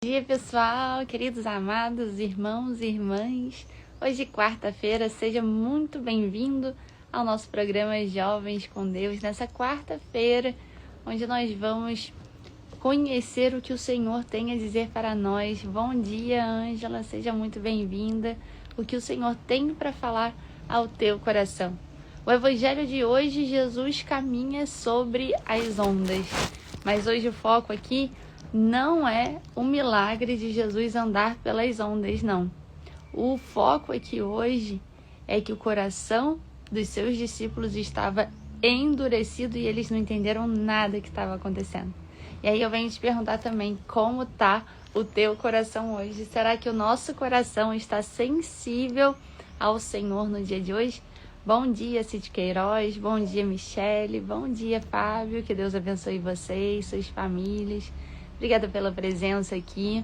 Bom dia, pessoal, queridos amados, irmãos e irmãs. Hoje, quarta-feira, seja muito bem-vindo ao nosso programa Jovens com Deus, nessa quarta-feira, onde nós vamos conhecer o que o Senhor tem a dizer para nós. Bom dia, Ângela, seja muito bem-vinda. O que o Senhor tem para falar ao teu coração. O evangelho de hoje, Jesus caminha sobre as ondas, mas hoje o foco aqui não é o milagre de Jesus andar pelas ondas, não. O foco aqui hoje é que o coração dos seus discípulos estava endurecido e eles não entenderam nada que estava acontecendo. E aí eu venho te perguntar também, como está o teu coração hoje? Será que o nosso coração está sensível ao Senhor no dia de hoje? Bom dia, Cid Queiroz, bom dia, Michele, bom dia, Fábio, que Deus abençoe vocês, suas famílias. Obrigada pela presença aqui.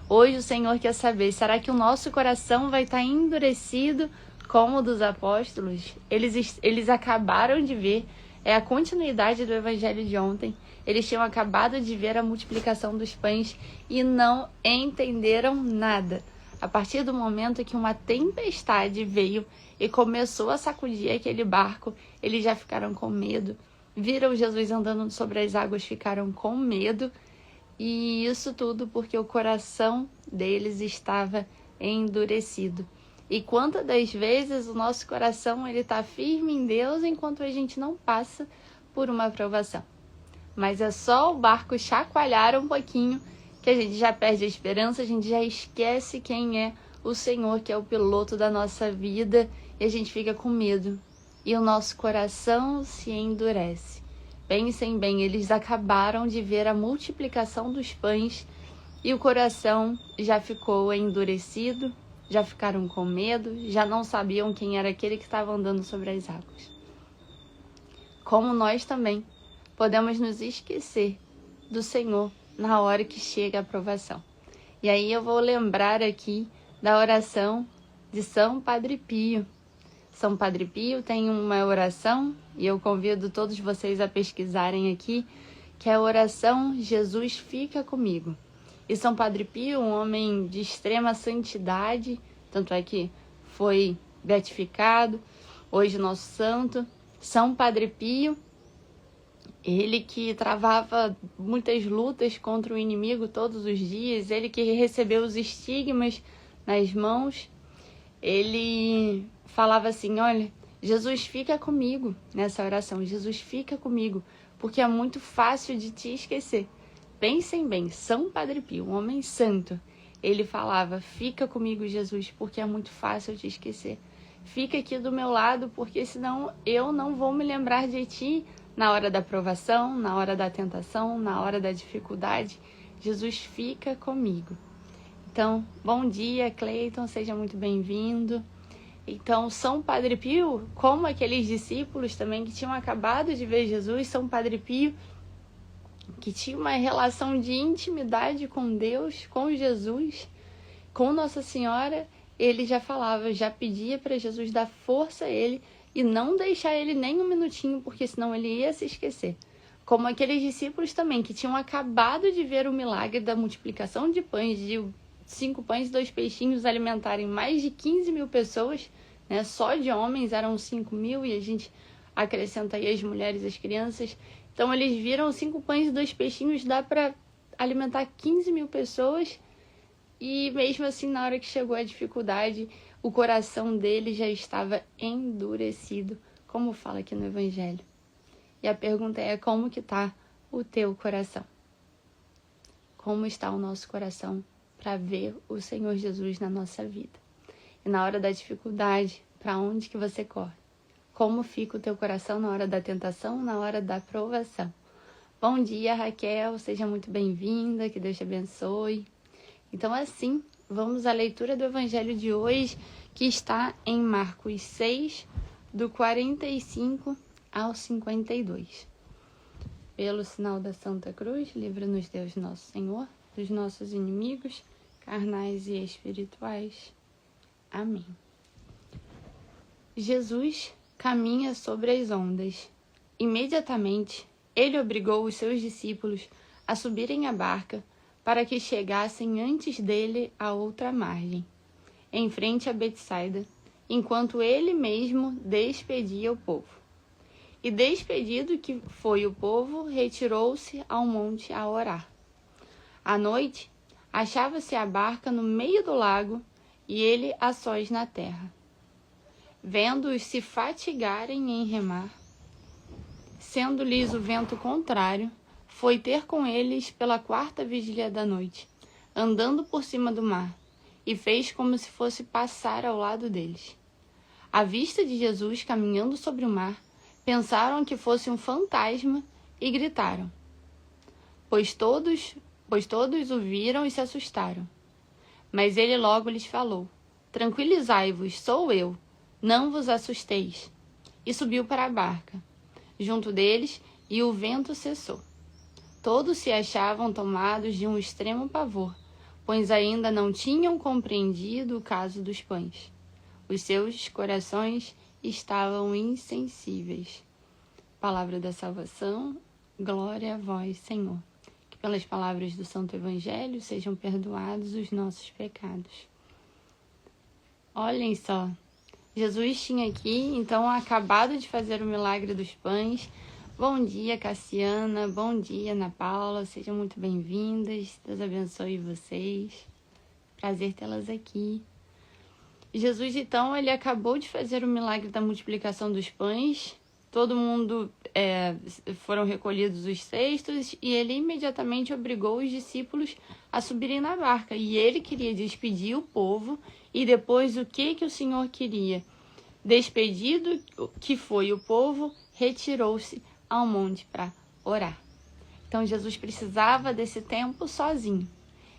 Hoje o Senhor quer saber, será que o nosso coração vai estar endurecido como o dos apóstolos? Eles acabaram de ver, é a continuidade do evangelho de ontem. Eles tinham acabado de ver a multiplicação dos pães e não entenderam nada. A partir do momento que uma tempestade veio e começou a sacudir aquele barco, eles já ficaram com medo. Viram Jesus andando sobre as águas, ficaram com medo. E isso tudo porque o coração deles estava endurecido. E quantas das vezes o nosso coração ele está firme em Deus enquanto a gente não passa por uma provação. Mas é só o barco chacoalhar um pouquinho que a gente já perde a esperança, a gente já esquece quem é o Senhor, que é o piloto da nossa vida, e a gente fica com medo. E o nosso coração se endurece. Pensem bem, eles acabaram de ver a multiplicação dos pães e o coração já ficou endurecido, já ficaram com medo, já não sabiam quem era aquele que estava andando sobre as águas. Como nós também podemos nos esquecer do Senhor na hora que chega a provação. E aí eu vou lembrar aqui da oração de São Padre Pio. São Padre Pio tem uma oração, e eu convido todos vocês a pesquisarem aqui, que é a oração Jesus fica comigo. E São Padre Pio, um homem de extrema santidade, tanto é que foi beatificado, hoje nosso santo, São Padre Pio, ele que travava muitas lutas contra o inimigo todos os dias, ele que recebeu os estigmas nas mãos, ele falava assim, olha, Jesus fica comigo nessa oração, Jesus fica comigo, porque é muito fácil de te esquecer. Pensem bem, São Padre Pio, um homem santo, ele falava, fica comigo Jesus, porque é muito fácil te esquecer. Fica aqui do meu lado, porque senão eu não vou me lembrar de ti na hora da provação, na hora da tentação, na hora da dificuldade. Jesus fica comigo. Então, bom dia, Cleiton, seja muito bem-vindo. Então, São Padre Pio, como aqueles discípulos também que tinham acabado de ver Jesus, São Padre Pio, que tinha uma relação de intimidade com Deus, com Jesus, com Nossa Senhora, ele já falava, já pedia para Jesus dar força a ele e não deixar ele nem um minutinho, porque senão ele ia se esquecer. Como aqueles discípulos também, que tinham acabado de ver o milagre da multiplicação de pães, de 5 pães e 2 peixinhos alimentarem mais de 15 mil pessoas, né? Só de homens eram 5 mil e a gente acrescenta aí as mulheres e as crianças. Então eles viram 5 pães e 2 peixinhos, dá para alimentar 15 mil pessoas e mesmo assim na hora que chegou a dificuldade, o coração deles já estava endurecido, como fala aqui no Evangelho. E a pergunta é, como que está o teu coração? Como está o nosso coração para ver o Senhor Jesus na nossa vida? E na hora da dificuldade, para onde que você corre? Como fica o teu coração na hora da tentação, na hora da provação? Bom dia, Raquel, seja muito bem-vinda, que Deus te abençoe. Então, assim, vamos à leitura do Evangelho de hoje, que está em Marcos 6, do 45 ao 52. Pelo sinal da Santa Cruz, livra-nos Deus nosso Senhor, dos nossos inimigos, carnais e espirituais. Amém. Jesus caminha sobre as ondas. Imediatamente, ele obrigou os seus discípulos a subirem à barca para que chegassem antes dele à outra margem, em frente a Betsaida, enquanto ele mesmo despedia o povo. E despedido que foi o povo, retirou-se ao monte a orar. À noite, achava-se a barca no meio do lago, e ele a sós na terra. Vendo-os se fatigarem em remar, sendo-lhes o vento contrário, foi ter com eles pela 4ª vigília da noite, andando por cima do mar, e fez como se fosse passar ao lado deles. À vista de Jesus caminhando sobre o mar, pensaram que fosse um fantasma e gritaram, pois todos o viram e se assustaram. Mas ele logo lhes falou, tranquilizai-vos, sou eu, não vos assusteis. E subiu para a barca, junto deles, e o vento cessou. Todos se achavam tomados de um extremo pavor, pois ainda não tinham compreendido o caso dos pães. Os seus corações estavam insensíveis. Palavra da salvação, glória a vós, Senhor. Que pelas palavras do Santo Evangelho sejam perdoados os nossos pecados. Olhem só, Jesus tinha aqui, então, acabado de fazer o milagre dos pães. Bom dia, Cassiana, bom dia, Ana Paula, sejam muito bem-vindas, Deus abençoe vocês, prazer tê-las aqui. Jesus, então, ele acabou de fazer o milagre da multiplicação dos pães, todo mundo foram recolhidos os cestos e ele imediatamente obrigou os discípulos a subirem na barca. E ele queria despedir o povo e depois o que o Senhor queria? Despedido que foi o povo, retirou-se ao monte para orar. Então Jesus precisava desse tempo sozinho.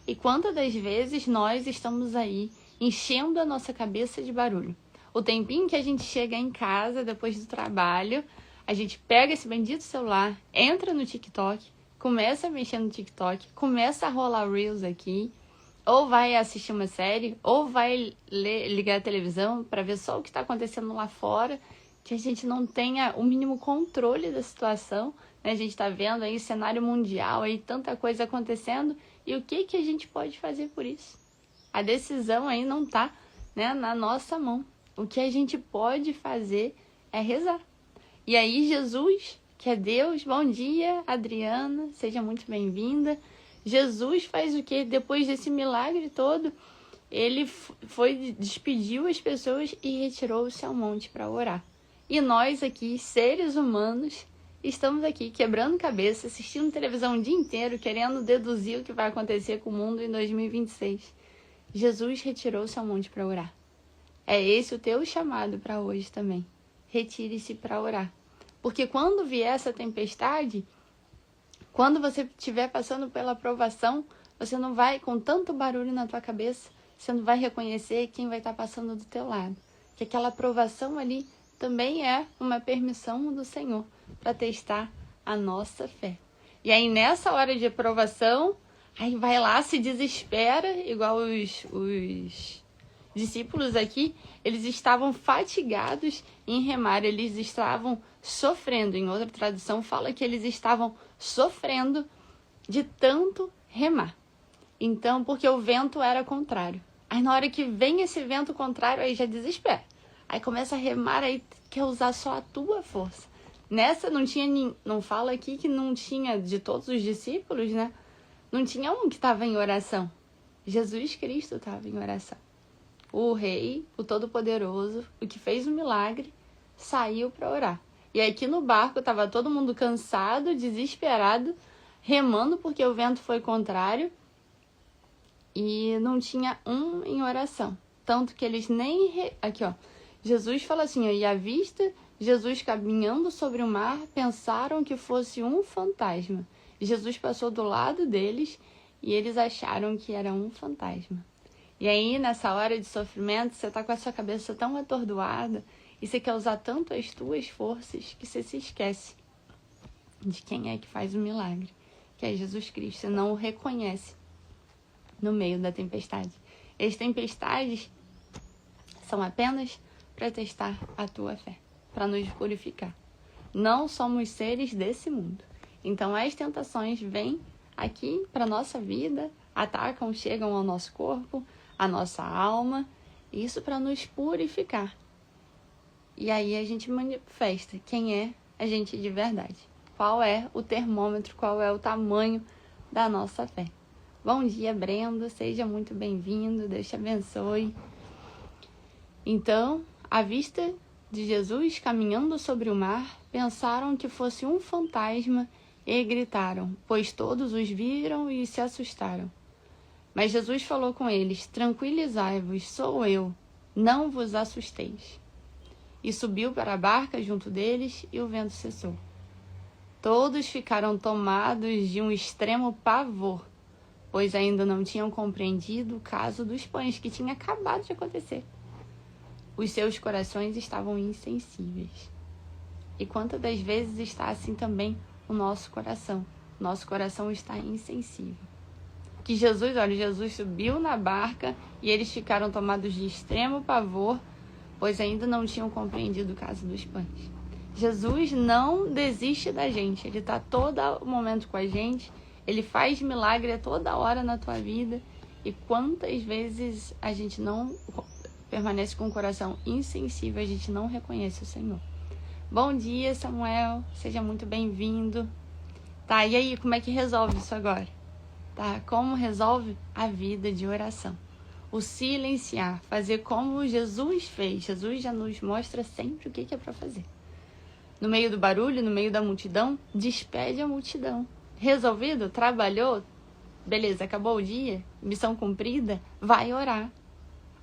E quantas das vezes nós estamos aí enchendo a nossa cabeça de barulho? O tempinho que a gente chega em casa, depois do trabalho, a gente pega esse bendito celular, entra no TikTok, começa a mexer no TikTok, começa a rolar Reels aqui, ou vai assistir uma série, ou vai ligar a televisão para ver só o que está acontecendo lá fora, que a gente não tenha o mínimo controle da situação, né? A gente está vendo aí cenário mundial, aí tanta coisa acontecendo, e o que a gente pode fazer por isso? A decisão aí não está, né, na nossa mão. O que a gente pode fazer é rezar. E aí Jesus, que é Deus, bom dia, Adriana, seja muito bem-vinda. Jesus faz o quê? Depois desse milagre todo, ele despediu as pessoas e retirou-se ao monte para orar. E nós aqui, seres humanos, estamos aqui quebrando cabeça, assistindo televisão o dia inteiro, querendo deduzir o que vai acontecer com o mundo em 2026. Jesus retirou-se ao monte para orar. É esse o teu chamado para hoje também. Retire-se para orar. Porque quando vier essa tempestade, quando você estiver passando pela provação, você não vai, com tanto barulho na tua cabeça, você não vai reconhecer quem vai estar passando do teu lado. Que aquela provação ali também é uma permissão do Senhor para testar a nossa fé. E aí nessa hora de provação, aí vai lá, se desespera, igual os discípulos aqui, eles estavam fatigados em remar, eles estavam sofrendo. Em outra tradução fala que eles estavam sofrendo de tanto remar. Então, porque o vento era contrário. Aí na hora que vem esse vento contrário, aí já desespera. Aí começa a remar, aí quer usar só a tua força. Nessa não fala aqui que não tinha, de todos os discípulos, né? Não tinha um que estava em oração. Jesus Cristo estava em oração. O Rei, o Todo-Poderoso, o que fez o milagre, saiu para orar. E aqui no barco estava todo mundo cansado, desesperado, remando porque o vento foi contrário e não tinha um em oração. Tanto que eles nem... Aqui, ó. Jesus fala assim, ó, e à vista, Jesus caminhando sobre o mar, pensaram que fosse um fantasma. Jesus passou do lado deles e eles acharam que era um fantasma. E aí, nessa hora de sofrimento, você está com a sua cabeça tão atordoada e você quer usar tanto as tuas forças que você se esquece de quem é que faz o milagre, que é Jesus Cristo. Você não o reconhece no meio da tempestade. As tempestades são apenas para testar a tua fé, para nos purificar. Não somos seres desse mundo. Então, as tentações vêm aqui para a nossa vida, atacam, chegam ao nosso corpo, à nossa alma, isso para nos purificar. E aí a gente manifesta quem é a gente de verdade. Qual é o termômetro, qual é o tamanho da nossa fé. Bom dia, Brendo, seja muito bem-vindo, Deus te abençoe. Então, à vista de Jesus caminhando sobre o mar, pensaram que fosse um fantasma e gritaram, pois todos os viram e se assustaram. Mas Jesus falou com eles, tranquilizai-vos, sou eu, não vos assusteis. E subiu para a barca junto deles e o vento cessou. Todos ficaram tomados de um extremo pavor, pois ainda não tinham compreendido o caso dos pães que tinha acabado de acontecer. Os seus corações estavam insensíveis. E quantas das vezes está assim também o nosso coração? Nosso coração está insensível. Que Jesus subiu na barca e eles ficaram tomados de extremo pavor, pois ainda não tinham compreendido o caso dos pães. Jesus não desiste da gente, Ele está todo momento com a gente, Ele faz milagre a toda hora na tua vida. E quantas vezes a gente não permanece com o coração insensível, a gente não reconhece o Senhor. Bom dia, Samuel, seja muito bem-vindo. Tá, e aí, como é que resolve isso agora? Tá, como resolve a vida de oração? O silenciar, fazer como Jesus fez. Jesus já nos mostra sempre o que é para fazer. No meio do barulho, no meio da multidão, despede a multidão. Resolvido? Trabalhou? Beleza, acabou o dia? Missão cumprida? Vai orar.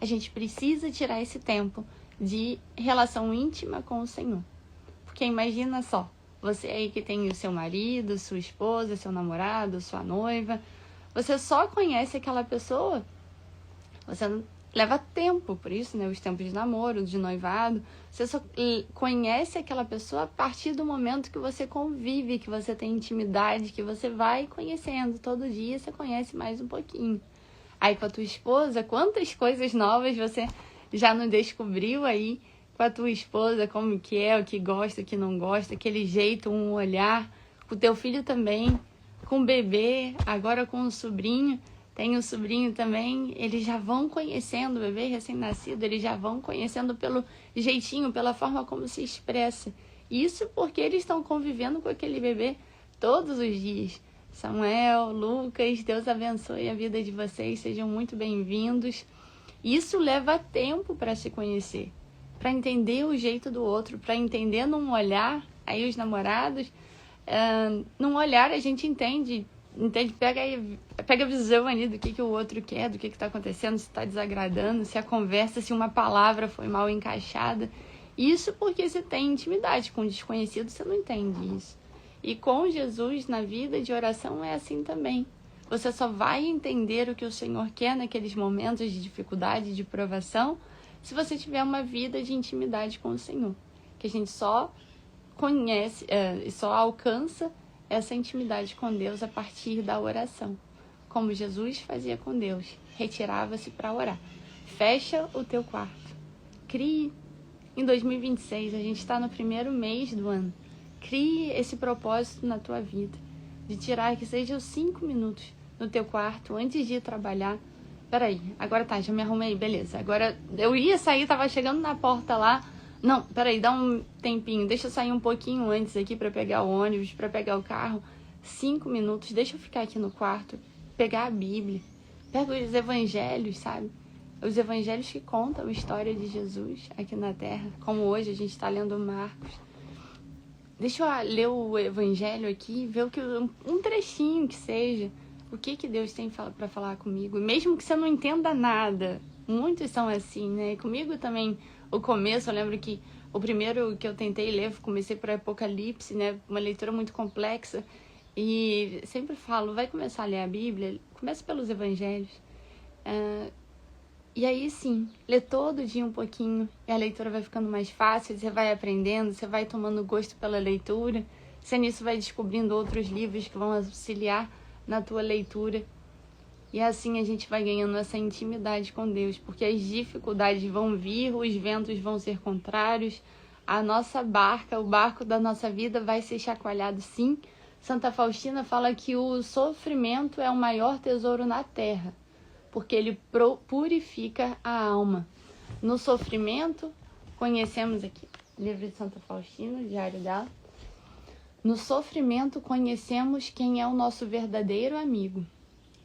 A gente precisa tirar esse tempo de relação íntima com o Senhor. Porque imagina só, você aí que tem o seu marido, sua esposa, seu namorado, sua noiva, você só conhece aquela pessoa, você leva tempo, por isso, né, os tempos de namoro, de noivado, você só conhece aquela pessoa a partir do momento que você convive, que você tem intimidade, que você vai conhecendo, todo dia você conhece mais um pouquinho. Aí com a tua esposa, quantas coisas novas você já não descobriu aí com a tua esposa, como que é, o que gosta, o que não gosta, aquele jeito, um olhar, com o teu filho também, com o bebê, agora com o sobrinho, tem o sobrinho também, eles já vão conhecendo, o bebê recém-nascido, eles já vão conhecendo pelo jeitinho, pela forma como se expressa. Isso porque eles estão convivendo com aquele bebê todos os dias. Samuel, Lucas, Deus abençoe a vida de vocês, sejam muito bem-vindos. Isso leva tempo para se conhecer, para entender o jeito do outro, para entender num olhar, aí os namorados, num olhar a gente entende, pega a visão ali do que o outro quer, do que está acontecendo, se está desagradando, se a conversa, se uma palavra foi mal encaixada. Isso porque você tem intimidade com o desconhecido, você não entende isso. E com Jesus na vida de oração é assim também. Você só vai entender o que o Senhor quer naqueles momentos de dificuldade, de provação, se você tiver uma vida de intimidade com o Senhor. Que a gente só conhece, só alcança essa intimidade com Deus a partir da oração. Como Jesus fazia com Deus, retirava-se para orar. Fecha o teu quarto. Crie. Em 2026, a gente está no primeiro mês do ano. Crie esse propósito na tua vida, de tirar que seja os 5 minutos no teu quarto, antes de ir trabalhar. Peraí, agora tá, já me arrumei, beleza. Agora eu ia sair, tava chegando na porta lá. Não, peraí, dá um tempinho, deixa eu sair um pouquinho antes aqui para pegar o ônibus, para pegar o carro. 5 minutos, deixa eu ficar aqui no quarto, pegar a Bíblia, pega os evangelhos, sabe? Os evangelhos que contam a história de Jesus aqui na Terra, como hoje a gente está lendo Marcos. Deixa eu ler o evangelho aqui, ver um trechinho que seja, o que Deus tem para falar comigo. Mesmo que você não entenda nada, muitos são assim, né? Comigo também, o começo, eu lembro que o primeiro que eu tentei ler, comecei por Apocalipse, né? Uma leitura muito complexa. E sempre falo, vai começar a ler a Bíblia, começa pelos evangelhos. E aí sim, lê todo dia um pouquinho e a leitura vai ficando mais fácil, você vai aprendendo, você vai tomando gosto pela leitura, você nisso vai descobrindo outros livros que vão auxiliar na tua leitura. E assim a gente vai ganhando essa intimidade com Deus, porque as dificuldades vão vir, os ventos vão ser contrários, a nossa barca, o barco da nossa vida vai ser chacoalhado sim, Santa Faustina fala que o sofrimento é o maior tesouro na terra, porque ele purifica a alma. No sofrimento, conhecemos aqui, livro de Santa Faustina, diário dela. No sofrimento, conhecemos quem é o nosso verdadeiro amigo.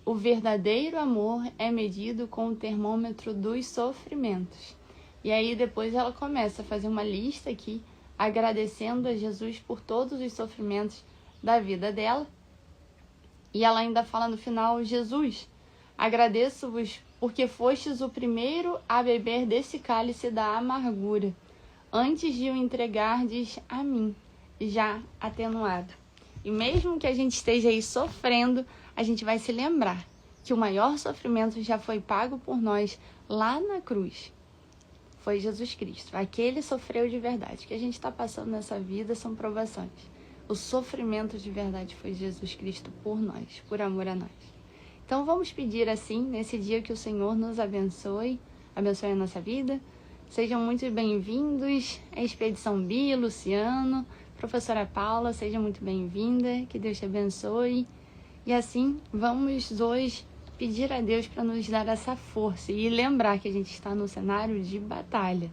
O verdadeiro amor é medido com o termômetro dos sofrimentos. E aí depois ela começa a fazer uma lista aqui, agradecendo a Jesus por todos os sofrimentos da vida dela. E ela ainda fala no final: Jesus, agradeço-vos porque fostes o primeiro a beber desse cálice da amargura, antes de o entregardes a mim, já atenuado. E mesmo que a gente esteja aí sofrendo, a gente vai se lembrar que o maior sofrimento já foi pago por nós lá na cruz. Foi Jesus Cristo. Aquele sofreu de verdade. O que a gente está passando nessa vida são provações. O sofrimento de verdade foi Jesus Cristo por nós, por amor a nós. Então vamos pedir assim, nesse dia, que o Senhor nos abençoe a nossa vida. Sejam muito bem-vindos a Expedição Bia, Luciano, professora Paula, seja muito bem-vinda, que Deus te abençoe. E assim, vamos hoje pedir a Deus para nos dar essa força e lembrar que a gente está no cenário de batalha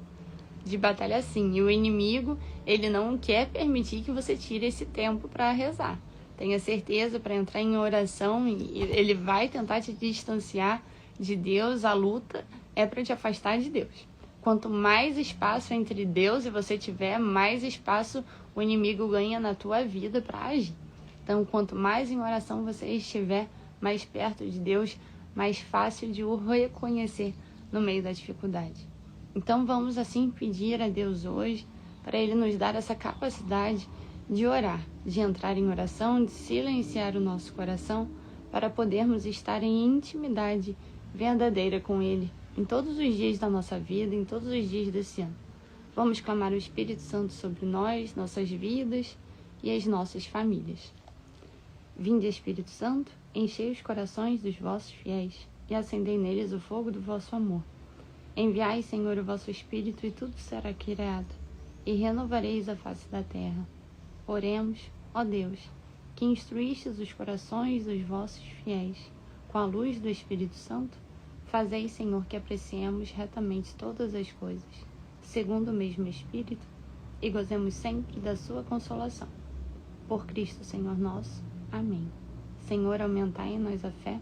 sim. E o inimigo, ele não quer permitir que você tire esse tempo para rezar. Tenha certeza, para entrar em oração, ele vai tentar te distanciar de Deus. A luta é para te afastar de Deus. Quanto mais espaço entre Deus e você tiver, mais espaço o inimigo ganha na tua vida para agir. Então, quanto mais em oração você estiver, mais perto de Deus, mais fácil de o reconhecer no meio da dificuldade. Então, vamos assim pedir a Deus hoje para Ele nos dar essa capacidade de orar, de entrar em oração, de silenciar o nosso coração, para podermos estar em intimidade verdadeira com Ele, em todos os dias da nossa vida, em todos os dias desse ano. Vamos clamar o Espírito Santo sobre nós, nossas vidas e as nossas famílias. Vinde, Espírito Santo, enchei os corações dos vossos fiéis e acendei neles o fogo do vosso amor. Enviai, Senhor, o vosso Espírito, e tudo será criado, e renovareis a face da terra. Oremos, ó Deus, que instruístes os corações dos vossos fiéis com a luz do Espírito Santo. Fazei, Senhor, que apreciemos retamente todas as coisas, segundo o mesmo Espírito, e gozemos sempre da sua consolação. Por Cristo, Senhor nosso. Amém. Senhor, aumentai em nós a fé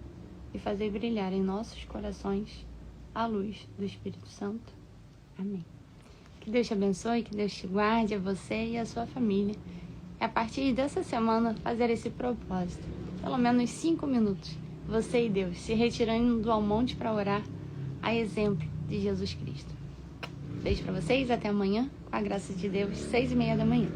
e fazei brilhar em nossos corações a luz do Espírito Santo. Amém. Que Deus te abençoe, que Deus te guarde, a você e a sua família. E a partir dessa semana, fazer esse propósito. Pelo menos 5 minutos, você e Deus, se retirando ao monte para orar, a exemplo de Jesus Cristo. Beijo para vocês, até amanhã, com a graça de Deus, 6:30 da manhã.